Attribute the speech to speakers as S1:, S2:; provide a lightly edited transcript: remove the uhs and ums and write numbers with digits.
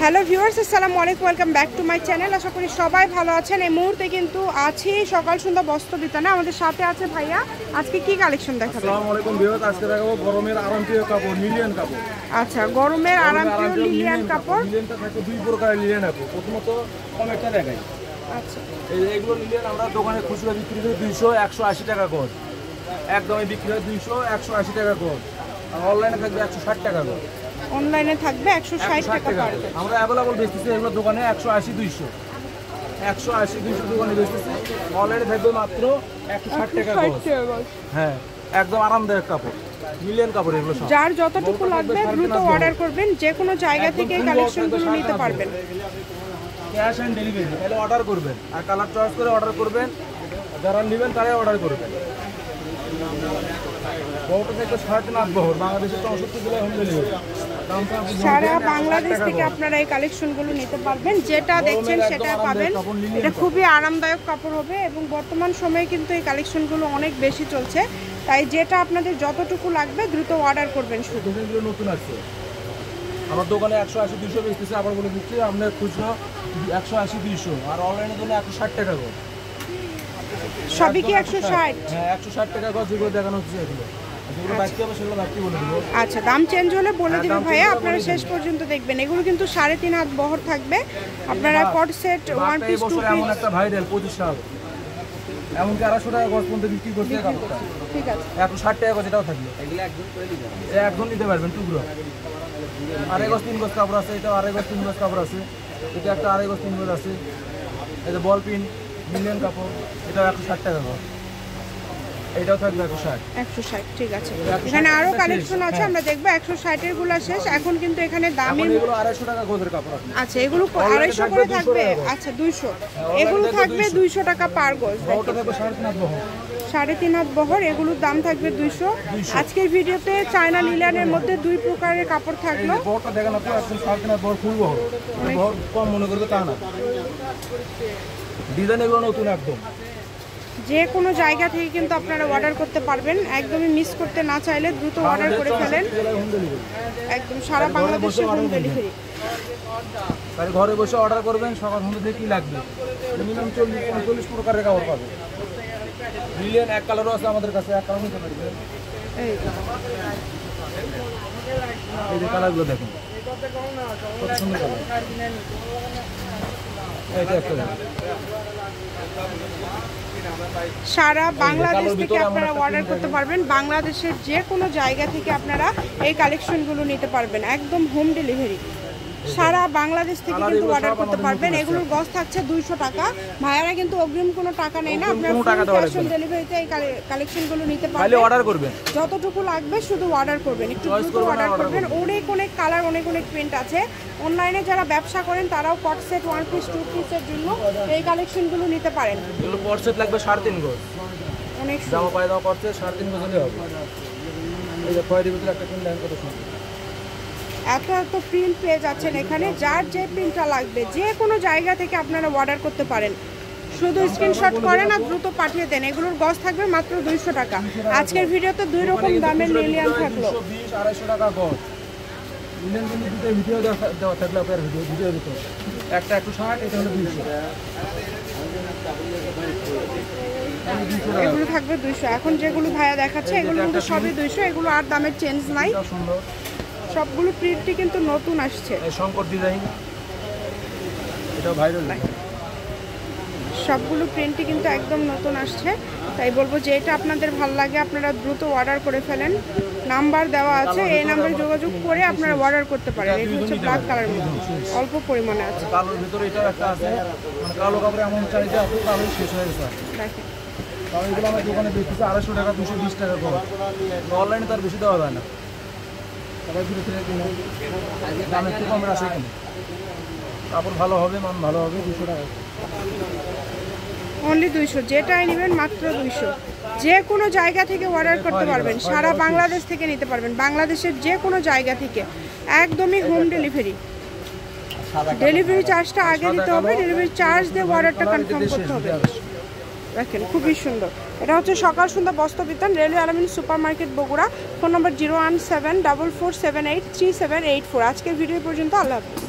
S1: Hello viewers, আসসালামু আলাইকুম, welcome back to my channel. আশা করি সবাই ভালো আছেন। এই মুহূর্তে কিন্তু আছি সকাল সন্ধ্যা বস্ত্র বিতানে। আমাদের সাথে আছে ভাইয়া। আজকে কি কালেকশন দেখাবেন?
S2: আসসালামু আলাইকুম ভিউয়ার্স, আজকে দেখাবো গরমের আরামপ্রিয় কাপড়, লিলিয়ান কাপড়।
S1: আচ্ছা, গরমের আরামপ্রিয় লিলিয়ান কাপড়।
S2: লিলিয়ানটা থাকে দুই প্রকারের লিলিয়ান কাপড়। প্রথমত কমেরটা দেখাই।
S1: আচ্ছা,
S2: এইগুলো লিলিয়ান আমরা দোকানে খুচরা বিক্রি করি 200-180 টাকা করে। একদমই বিক্রি হয় 200-180 টাকা করে। আর অনলাইনে থাকবে 160 টাকা করে।
S1: অনলাইনে থাকবে 160 টাকা পার পিস।
S2: আমরা অ্যাভেলেবল বেচতেছি এগুলো দোকানে 180-200 দোকানে বেচতেছি। অনলাইনে থাকবে মাত্র 160 টাকা করে। হ্যাঁ, একদম আরামদায়ক কাপড়, মিলিয়ন কাপড় এগুলো সব।
S1: যার যতটুকু লাগবে দ্রুত অর্ডার করবেন, যে কোনো জায়গা থেকে কালেকশনগুলো নিতে পারবেন।
S2: ক্যাশ অন ডেলিভারি, তাহলে অর্ডার করবেন আর কালার চয়েস করে অর্ডার করবেন। যারা নেবেন তারাই অর্ডার করবেন। বহরটা থেকে 3.5 বহর, বাংলাদেশের 64 জেলায় হোম ডেলিভারি।
S1: সারা বাংলাদেশ থেকে আপনারা এই কালেকশনগুলো নিতে পারবেন। যেটা দেখছেন সেটা পাবেন। এটা খুবই আরামদায়ক কাপড় হবে এবং বর্তমান সময়ে কিন্তু এই কালেকশনগুলো অনেক বেশি চলছে। তাই যেটা আপনাদের যতটুকু লাগবে দ্রুত অর্ডার করবেন। শুধু
S2: এগুলো নতুন আছে আমার দোকানে 180-200 বেচতেছে। আবার বলে দিচ্ছি, আপনার খুচরো 180-200 আর অনলাইনের জন্য 160 টাকা করে।
S1: সবই কি 160?
S2: হ্যাঁ, 160 টাকা করে যেগুলো দেখানো হচ্ছে এগুলো। যেগুলো বাকি হবে সেগুলো বাকি বলে দেবো।
S1: আচ্ছা, দাম চেঞ্জ হলে বলে দিবেন ভাইয়া। আপনারা শেষ পর্যন্ত দেখবেন। এগুলো কিন্তু 3.5 হাত বহর থাকবে। আপনারা কট set, one piece, two piece.
S2: এমন একটা ভাইরাল 25 সাল, এমনকি 250 টাকা গজ পর্যন্ত বিক্রি করতে কাপড়টা।
S1: ঠিক আছে,
S2: 160 টাকা যেটাও থাকবে। এগুলো একদম নিতে পারবেন টুকরো। 2.5 গজ 3 গজ কাপড় আছে। এটা 2.5 গজ 3 গজ কাপড় আছে। এটা একটা 2.5 গজ 3 গজ আছে। এটা বল পিন মিলিয়ন কাপড়, এটা 160 টাকা গজ। এটাও থাকবে 160।
S1: ঠিক আছে। এখানে আরো কালেকশন আছে, আমরা দেখবো। 160 এর গুলো শেষ। এখন কিন্তু এখানে দামি
S2: এগুলো 250 টাকা গজের কাপড় আছে।
S1: আচ্ছা, এগুলো 250 করে থাকবে। আচ্ছা, 200। এগুলো থাকবে 200 টাকা পার গজ।
S2: ওটা থাকবে 3.5 বহর।
S1: 3.5 হাত বহর, এগুলোর দাম থাকবে 200। আজকের ভিডিওতে চায়না লিলিয়ানের মধ্যে দুই প্রকারের কাপড় থাকলো।
S2: বহরটা দেখেন আপনি, একদম 3.5 বহর, ফুল বহর। বহর কম মনে করবে তা না। ডিজাইন এগুলো নতুন একদম।
S1: যে কোনো জায়গা থেকে কিন্তু আপনারা অর্ডার করতে পারবেন। একদমই মিস করতে না চাইলে দ্রুত অর্ডার করে ফেলেন। একদম সারা বাংলাদেশে হোম ডেলিভারি।
S2: আর ঘরে বসে অর্ডার করবেন। সকাল সন্ধ্যা কি লাগবে, মিনিমাম 40-45 প্রকারের কাপড় পাবে। লিলিয়ান এক কালারও আছে আমাদের কাছে, এক কালার নিতে পারবেন। এই যে কালারগুলো দেখুন, কত সুন্দর কালার। এইটা একটা
S1: সারা বাংলাদেশ থেকে আপনারা অর্ডার করতে পারবেন। বাংলাদেশের যে কোনো জায়গা থেকে আপনারা এই কালেকশনগুলো নিতে পারবেন। একদম হোম ডেলিভারি। সারা বাংলাদেশ থেকে কিন্তু অর্ডার করতে পারবেন। এগুলোর গজ থাকছে 200 টাকা। ভাইয়ারা কিন্তু অগ্রিম কোনো টাকা নেই না। আপনারা ক্যাশ অন ডেলিভারিতে এই কালেকশনগুলো নিতে পারবেন।
S2: খালি অর্ডার করবেন,
S1: যতটুকু লাগবে শুধু অর্ডার করবেন। একটু দ্রুত অর্ডার করবেন। অনেক অনেক কালার, অনেক অনেক প্রিন্ট আছে। অনলাইনে যারা ব্যবসা করেন তারাও কট সেট, ওয়ান পিস, টু পিসের জন্য এই কালেকশনগুলো নিতে পারেন।
S2: এগুলো কট সেট লাগবে 3.5 গজ।
S1: অনেক
S2: জামা পায়ে দাও কট সেট 3.5 গজ হলে হবে। এই যে খয়েরি ভিতরে একটা প্রিন্ট লাইন কত সুন্দর।
S1: এত প্রিন্ট পেয়ে যাচ্ছেন এখানে। যার যে প্রিন্টটা লাগবে যে কোনো জায়গা থেকে আপনারা অর্ডার করতে পারেন। শুধু স্ক্রিনশট করেন আর দ্রুত পাঠিয়ে দেন। এগুলোর গজ থাকবে মাত্র 200 টাকা। আজকের ভিডিওতে দুই রকম দামের লিলিয়ান থাকলো।
S2: 220-250 টাকা গজ। লিলিয়ান কিন্তু দুটো ভিডিও দেওয়া থাকলে আপনার ভিডিও দিতে একটা 160, এটা হলো 200।
S1: এগুলো থাকবে 200। এখন যেগুলো ভাইয়া দেখাচ্ছে এগুলো কিন্তু সবই 200। এগুলো আর দামের চেঞ্জ নাই। সবগুলো প্রিন্টই কিন্তু নতুন আসছে।
S2: শঙ্কর ডিজাইন, এটা ভাইরাল।
S1: সবগুলো প্রিন্টই কিন্তু একদম নতুন আসছে। তাই বলবো যে এটা আপনাদের ভালো লাগে আপনারা দ্রুত অর্ডার করে ফেলেন। নাম্বার দেওয়া আছে, এই নাম্বারে যোগাযোগ করে আপনারা অর্ডার করতে পারেন। এটা হচ্ছে ব্ল্যাক কালার মধ্যে, অল্প পরিমাণে আছে।
S2: কালোর ভিতরে এটা একটা আছে, মানে কালো কাপড়ে এমন চাহিদা আছে, কালো শেষ হয়ে গেছে।
S1: দেখেন,
S2: কারণ এগুলো আমার দোকানে বেচতেছে 250 টাকা, 220 টাকা করে। অনলাইনে তার বেশি দেওয়া যায় না। সবাই ঘুরে ফিরে কিনে, দাম একটু কমের আছে কিনে। কাপড় ভালো হবে, মান ভালো হবে। 200 টাকা
S1: অনলি 200। যেটাই নেবেন মাত্র 200। যে কোনো জায়গা থেকে অর্ডার করতে পারবেন। সারা বাংলাদেশ থেকে নিতে পারবেন। বাংলাদেশের যে কোনো জায়গা থেকে একদমই হোম ডেলিভারি। ডেলিভারি চার্জটা আগে দিতে হবে। ডেলিভারি চার্জ দিয়ে অর্ডারটা কনফার্ম করতে হবে। দেখেন, খুবই সুন্দর। এটা হচ্ছে সকাল সন্ধ্যা বস্ত্র বিতান, রেলওয়ে আলামিন সুপার মার্কেট, বগুড়া। ফোন নম্বর 01744783784। আজকের ভিডিও পর্যন্ত। আল্লাহ হাফেজ।